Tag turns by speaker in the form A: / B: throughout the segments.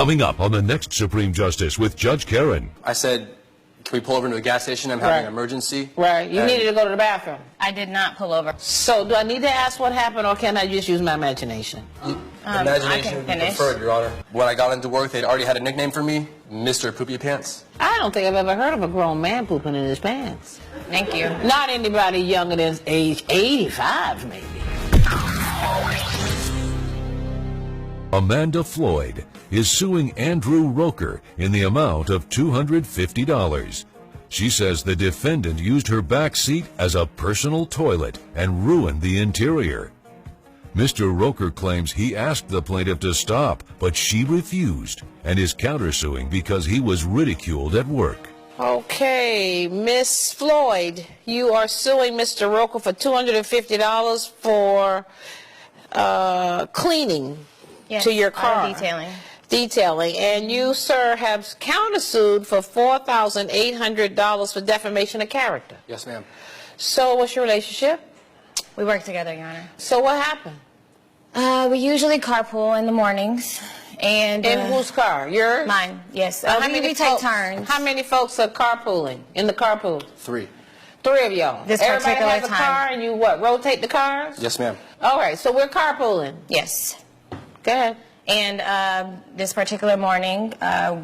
A: Coming up on the next Supreme Justice with Judge Karen.
B: I said, can we pull over to a gas station? I'm having an emergency.
C: Right. You needed to go to the bathroom.
D: I did not pull over.
C: So do I need to ask what happened, or can I just use my imagination?
B: Imagination would be preferred, Your Honor. When I got into work, they'd already had a nickname for me, Mr. Poopy Pants.
C: I don't think I've ever heard of a grown man pooping in his pants.
D: Thank you.
C: Not anybody younger than age 85, maybe.
A: Amanda Floyd is suing Andrew Roker in the amount of $250. She says the defendant used her back seat as a personal toilet and ruined the interior. Mr. Roker claims he asked the plaintiff to stop, but she refused and is countersuing because he was ridiculed at work.
C: Okay, Miss Floyd, you are suing Mr. Roker for $250 for cleaning to your car. Detailing. And you, sir, have countersued for $4,800 for defamation of character.
B: Yes, ma'am.
C: So what's your relationship?
D: We work together, Your Honor.
C: So what happened?
D: We usually carpool in the mornings. And
C: in whose car? Yours?
D: Mine, yes. How many we take turns.
C: How many folks are carpooling in the carpool?
B: 3.
C: 3 of y'all.
D: This
C: Everybody
D: particular
C: has a car, and you what? Rotate the cars?
B: Yes, ma'am.
C: All right. So we're carpooling.
D: Yes.
C: Go ahead.
D: And this particular morning,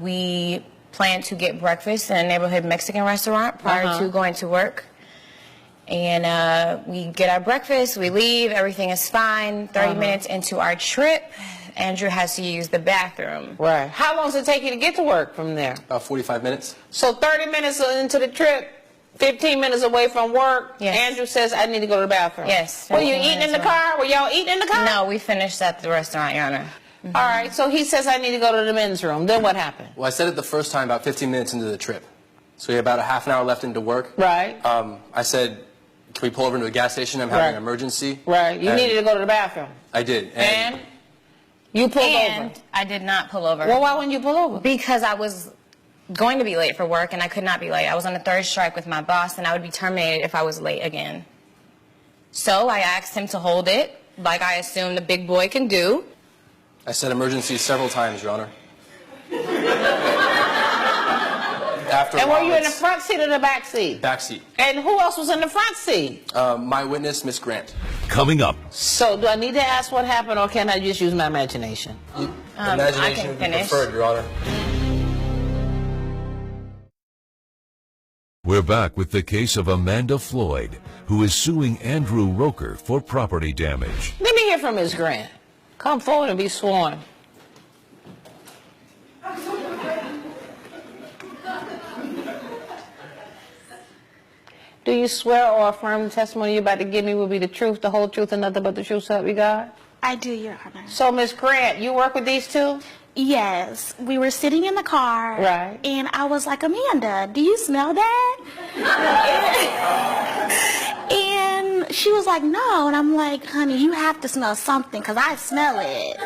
D: we planned to get breakfast in a neighborhood Mexican restaurant prior to going to work. And we get our breakfast, we leave, everything is fine. 30 minutes into our trip, Andrew has to use the bathroom.
C: Right. How long does it take you to get to work from there?
B: About 45 minutes.
C: So 30 minutes into the trip, 15 minutes away from work, Andrew says, I need to go to the bathroom.
D: Yes.
C: Were you eating in the car? Were y'all eating in the car?
D: No, we finished at the restaurant, Your Honor.
C: All right, so he says, I need to go to the men's room. Then what happened?
B: Well, I said it the first time about 15 minutes into the trip. So we had about a half an hour left into work.
C: Right.
B: I said, can we pull over to a gas station? I'm having an emergency.
C: Right. You needed to go to the bathroom.
B: I did.
C: And you pulled over.
D: I did not pull over.
C: Well, why wouldn't you pull over?
D: Because I was going to be late for work, and I could not be late. I was on the 3rd strike with my boss, and I would be terminated if I was late again. So I asked him to hold it, like I assume the big boy can do.
B: I said emergency several times, Your Honor.
C: And were you in the front seat or the back seat?
B: Back seat.
C: And who else was in the front seat?
B: My witness, Miss Grant.
A: Coming up.
C: So do I need to ask what happened, or can I just use my imagination?
B: Imagination would be preferred, Your Honor.
A: We're back with the case of Amanda Floyd, who is suing Andrew Roker for property damage.
C: Let me hear from Ms. Grant. Come forward and be sworn. Do you swear or affirm the testimony you're about to give me will be the truth, the whole truth, and nothing but the truth, so help you God?
E: I do, Your Honor.
C: So, Ms. Grant, you work with these two?
E: Yes. We were sitting in the car.
C: Right.
E: And I was like, Amanda, do you smell that? And she was like, no. And I'm like, honey, you have to smell something because I smell it.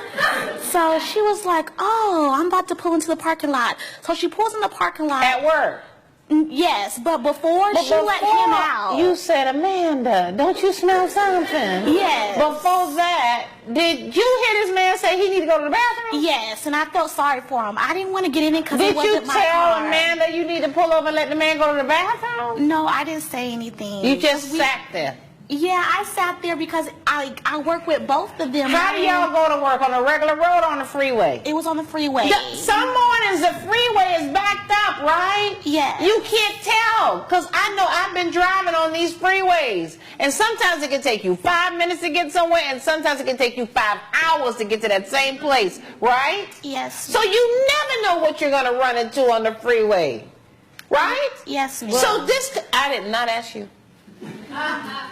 E: So she was like, oh, I'm about to pull into the parking lot. So she pulls in the parking lot.
C: At work?
E: Yes, but before she let him out.
C: You said, Amanda, don't you smell something?
E: Yes.
C: Before that, did you hear this man say he need to go to the bathroom?
E: Yes, and I felt sorry for him. I didn't want to get in it because it wasn't my car.
C: Did you tell Amanda you need to pull over and let the man go to the bathroom?
E: No, I didn't say anything.
C: You just sat there?
E: Yeah, I sat there because I work with both of them.
C: How do y'all go to work? On a regular road or on the freeway?
E: It was on the freeway.
C: Some mornings the freeway is backed up, right?
E: Yes.
C: You can't tell, because I know I've been driving on these freeways, and sometimes it can take you 5 minutes to get somewhere, and sometimes it can take you 5 hours to get to that same place, right?
E: Yes.
C: So you never know what you're going to run into on the freeway, right?
E: Yes, ma'am.
C: So this, I did not ask you.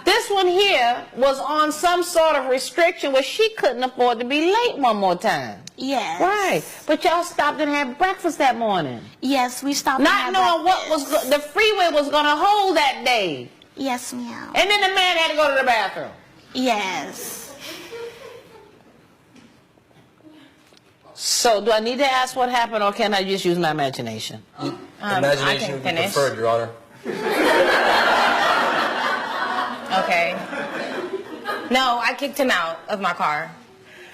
C: This one here was on some sort of restriction where she couldn't afford to be late one more time.
E: Yes.
C: Right. But y'all stopped and had breakfast that morning.
E: Yes, we stopped.
C: Not knowing what was the freeway was going to hold that day.
E: Yes, ma'am.
C: And then the man had to go to the bathroom.
E: Yes.
C: So do I need to ask what happened, or can I just use my imagination?
B: Imagination would be preferred, Your Honor.
D: Okay. No, I kicked him out of my car.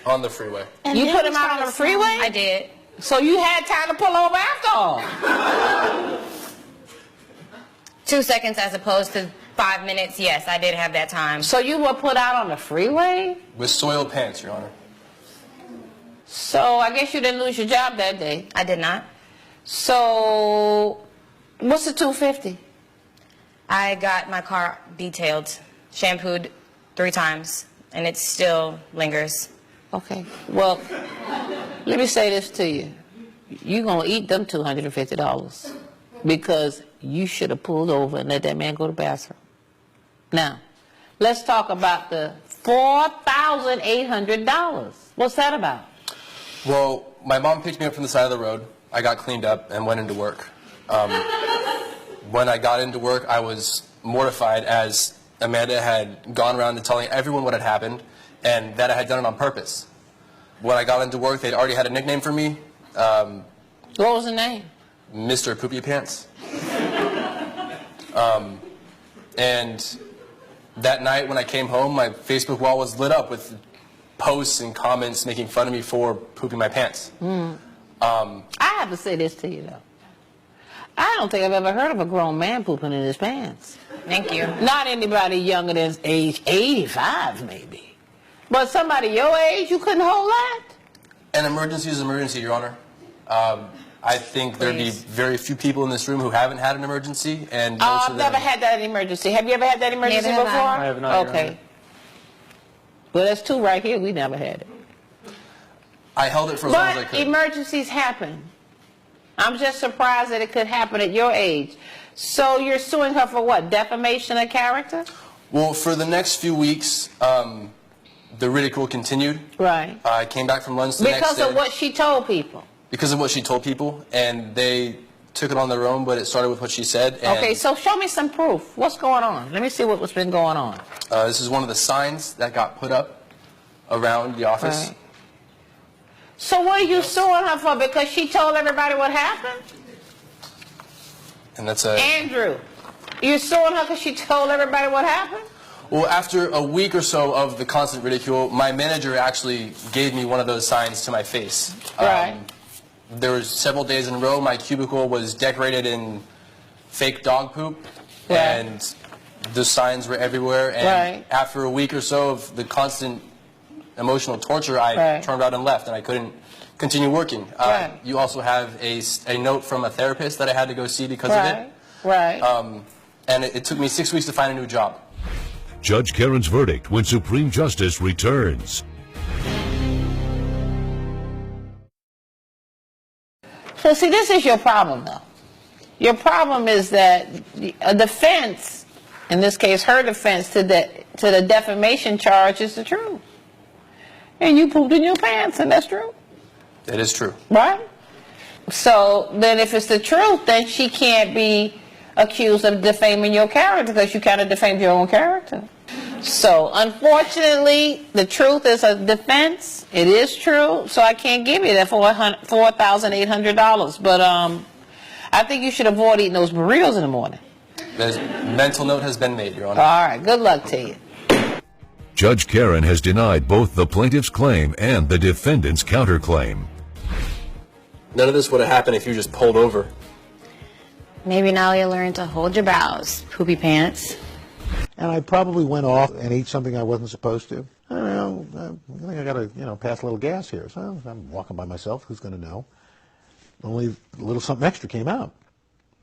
B: On the freeway.
E: And
C: you
E: then
C: put
E: we
C: him out on the
E: started
C: freeway?
D: I did.
C: So you had time to pull over after all.
D: 2 seconds as opposed to 5 minutes. Yes, I did have that time.
C: So you were put out on the freeway?
B: With soiled pants, Your Honor.
C: So I guess you didn't lose your job that day.
D: I did not.
C: So what's the $250?
D: I got my car detailed, shampooed 3 times, and it still lingers.
C: Okay. Well, let me say this to you. You're going to eat them $250 because you should have pulled over and let that man go to the bathroom. Now, let's talk about the $4,800. What's that about?
B: Well, my mom picked me up from the side of the road. I got cleaned up and went into work. When I got into work, I was mortified as Amanda had gone around and telling everyone what had happened and that I had done it on purpose. When I got into work, they'd already had a nickname for me.
C: What was the name?
B: Mr. Poopy Pants. And that night when I came home, my Facebook wall was lit up with posts and comments making fun of me for pooping my pants.
C: I have to say this to you, though. I don't think I've ever heard of a grown man pooping in his pants.
D: Thank you.
C: Not anybody younger than age 85, maybe. But somebody your age, you couldn't hold that?
B: An emergency is an emergency, Your Honor. I think there'd be very few people in this room who haven't had an emergency, and most of
C: I've
B: them...
C: never had that emergency. Have you ever had that emergency
D: Neither
C: before?
D: have
B: I have not, Your
C: Okay.
B: Honor.
C: Well, that's 2 right here. We never had it.
B: I held it for as long as I
C: But
B: could.
C: emergencies happen. I'm just surprised that it could happen at your age. So you're suing her for what? Defamation of character?
B: Well, for the next few weeks, the ridicule continued.
C: Right.
B: I came back from lunch the next
C: Because
B: day.
C: of what she told people.
B: Because of what she told people, and they took it on their own, but it started with what she said. And,
C: Okay, so show me some proof. What's going on? Let me see what's been going on.
B: this is one of the signs that got put up around the office.
C: Right. So what are you suing her for? Because she told everybody what happened?
B: And that's a...
C: Andrew, you're suing her because she told everybody what happened?
B: Well, after a week or so of the constant ridicule, my manager actually gave me one of those signs to my face.
C: Right.
B: There was several days in a row, my cubicle was decorated in fake dog poop,
C: Right.
B: and the signs were everywhere. And
C: Right.
B: after a week or so of the constant emotional torture, I
C: Right.
B: turned around and left, and I couldn't continue working.
C: Right.
B: You also have a note from a therapist that I had to go see because of it.
C: Right.
B: And it took me 6 weeks to find a new job.
A: Judge Karen's verdict when Supreme Justice returns.
C: So see, this is your problem, though. Your problem is that a defense, in this case her defense, to the defamation charge is the truth. And you pooped in your pants, and that's true.
B: It is true.
C: Right? So then if it's the truth, then she can't be accused of defaming your character because you kind of defamed your own character. So unfortunately, the truth is a defense. It is true. So I can't give you that $4,800. But I think you should avoid eating those burritos in the morning.
B: The mental note has been made, Your Honor.
C: All right. Good luck to you.
A: Judge Karen has denied both the plaintiff's claim and the defendant's counterclaim.
B: None of this would have happened if you just pulled over.
D: Maybe now you'll learn to hold your brows, poopy pants.
F: And I probably went off and ate something I wasn't supposed to. I don't know, I think I got to, pass a little gas here. So I'm walking by myself. Who's going to know? Only a little something extra came out.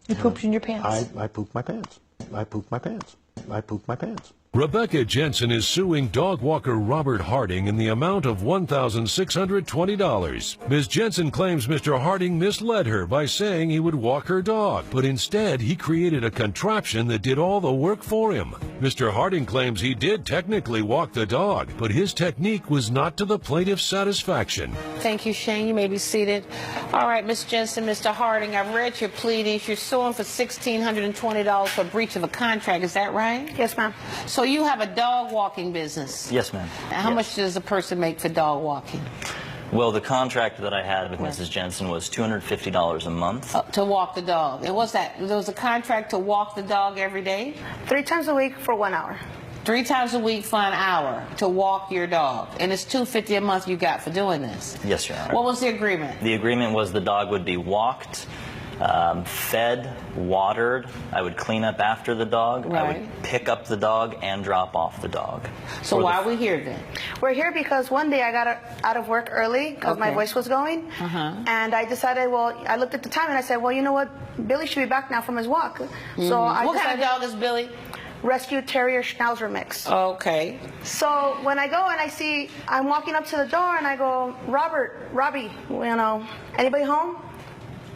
C: You pooped in your pants.
F: I pooped my pants. I pooped my pants. I pooped my pants.
A: Rebecca Jensen is suing dog walker Robert Harding in the amount of $1,620. Ms. Jensen claims Mr. Harding misled her by saying he would walk her dog, but instead he created a contraption that did all the work for him. Mr. Harding claims he did technically walk the dog, but his technique was not to the plaintiff's satisfaction.
C: Thank you, Shane. You may be seated. All right, Ms. Jensen, Mr. Harding, I've read your pleadings. You're suing for $1,620 for breach of a contract. Is that right?
E: Yes, ma'am.
C: So you have a dog walking business.
G: Yes, ma'am.
C: How
G: Yes.
C: much does a person make for dog walking?
G: Well, the contract that I had with Mrs. Jensen was $250 a month.
C: To walk the dog. And what's that? There was a contract to walk the dog every day?
E: 3 times a week for 1 hour.
C: 3 times a week for an hour to walk your dog, and it's $250 a month you got for doing this.
G: Yes, Your Honor.
C: What was the agreement?
G: The agreement was the dog would be walked, fed, watered. I would clean up after the dog. I
C: Right.
G: would pick up the dog and drop off the dog.
C: So
G: For
C: why
G: the-
C: are we here then?
H: We're here because one day I got out of work early because my
C: Okay.
H: voice was going. And I decided, well, I looked at the time and I said, well, you know what? Billy should be back now from his walk. So I
C: What kind
H: decided
C: of dog is Billy?
H: Rescue Terrier Schnauzer mix.
C: Okay.
H: So when I go and I see, I'm walking up to the door and I go, Robbie, you know, anybody home?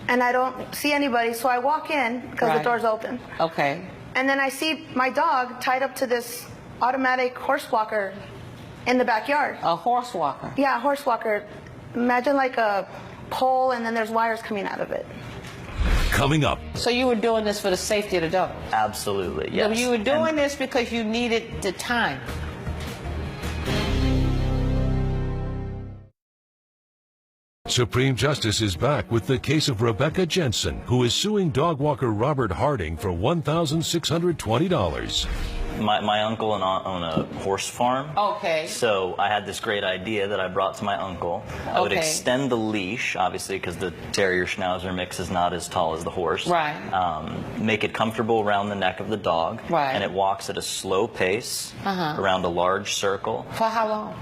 H: And I don't see anybody, so I walk in because
C: Right.
H: the door's open.
C: Okay.
H: And then I see my dog tied up to this automatic horse walker in the backyard.
C: A horse walker.
H: Yeah, horse walker. Imagine like a pole and then there's wires coming out of it.
A: Coming up,
C: So you were doing this for the safety of the dog?
G: Absolutely,
C: So
G: yes.
C: you were doing
G: And
C: this because you needed the time.
A: Supreme Justice is back with the case of Rebecca Jensen, who is suing dog walker Robert Harding for $1,620.
G: my uncle and aunt own a horse farm.
C: Okay.
G: So I had this great idea that I brought to my uncle. I would
C: Okay.
G: extend the leash, obviously, because the Terrier Schnauzer mix is not as tall as the horse.
C: Right.
G: Make it comfortable around the neck of the dog.
C: Right.
G: And it walks at a slow pace around a large circle.
C: For how long?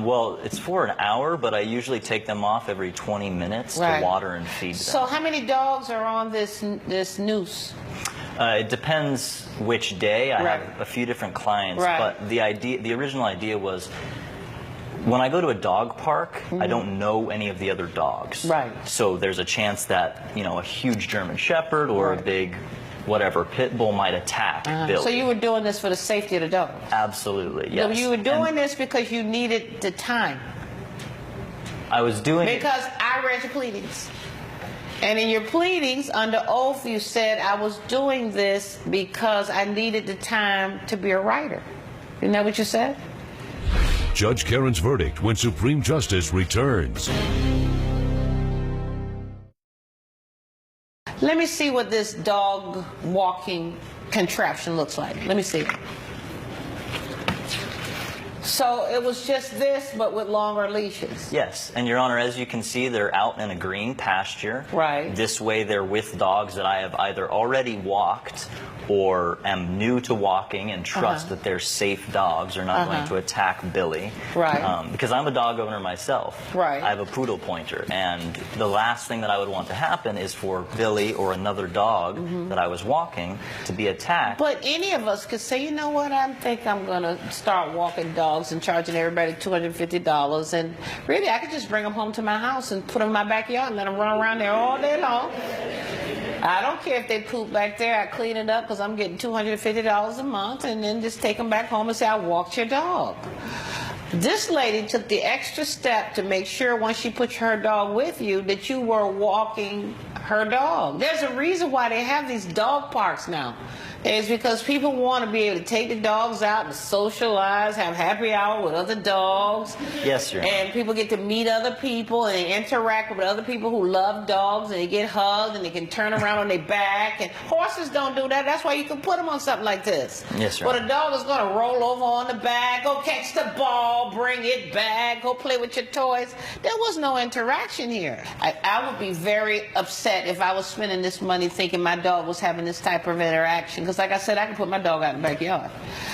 G: Well, it's for an hour, but I usually take them off every 20 minutes
C: Right.
G: to water and feed them.
C: So how many dogs are on this noose?
G: It depends which day. I
C: Right.
G: have a few different clients,
C: Right.
G: but the original idea was when I go to a dog park, I don't know any of the other dogs.
C: Right.
G: So there's a chance that, you know, a huge German Shepherd or a big whatever pit bull might attack Billy.
C: So you were doing this for the safety of the dog?
G: Absolutely,
C: So
G: yes.
C: you were doing
G: And
C: this because you needed the time?
G: I was doing it.
C: Because I read your pleadings. And in your pleadings, under oath, you said, I was doing this because I needed the time to be a writer. Isn't that what you said?
A: Judge Karen's verdict when Supreme Justice returns.
C: Let me see what this dog walking contraption looks like. Let me see. So it was just this, but with longer leashes.
G: Yes, and Your Honor, as you can see, they're out in a green pasture.
C: Right.
G: This way they're with dogs that I have either already walked or am new to walking and trust that they're safe dogs, are not going to attack Billy.
C: Right.
G: Because I'm a dog owner myself.
C: Right.
G: I have a poodle pointer, and the last thing that I would want to happen is for Billy or another dog that I was walking to be attacked.
C: But any of us could say, you know what, I think I'm going to start walking dogs and charging everybody $250. And really, I could just bring them home to my house and put them in my backyard and let them run around there all day long. I don't care if they poop back there. I clean it up because I'm getting $250 a month, and then just take them back home and say, I walked your dog. This lady took the extra step to make sure once she put her dog with you that you were walking her dog. There's a reason why they have these dog parks now. It's because people want to be able to take the dogs out and socialize, have happy hour with other dogs.
G: Yes, Your Honor.
C: And people get to meet other people and they interact with other people who love dogs, and they get hugged and they can turn around on their back. And horses don't do that. That's why you can put them on something like this.
G: Yes, sir.
C: But a dog is going to roll over on the back, go catch the ball, bring it back, go play with your toys. There was no interaction here. I would be very upset if I was spending this money thinking my dog was having this type of interaction. Because like I said, I can put my dog out in the backyard.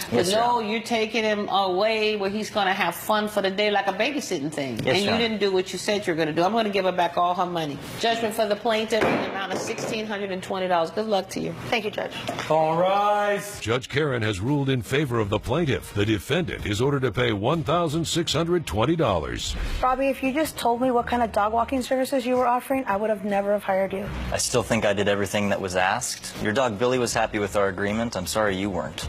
C: But
G: Yes,
C: no,
G: sir.
C: you're taking him away where he's going to have fun for the day like a babysitting thing.
G: Yes,
C: and you
G: sir.
C: didn't do what you said you were going to do. I'm going to give her back all her money. Judgment for the plaintiff in the amount of $1,620. Good luck to you.
H: Thank you, Judge.
I: All rise.
A: Judge Karen has ruled in favor of the plaintiff. The defendant is ordered to pay $1,620.
H: Robbie, if you just told me what kind of dog walking services you were offering, I would have never have hired you.
G: I still think I did everything that was asked. Your dog Billy was happy with our agreement. I'm sorry you weren't.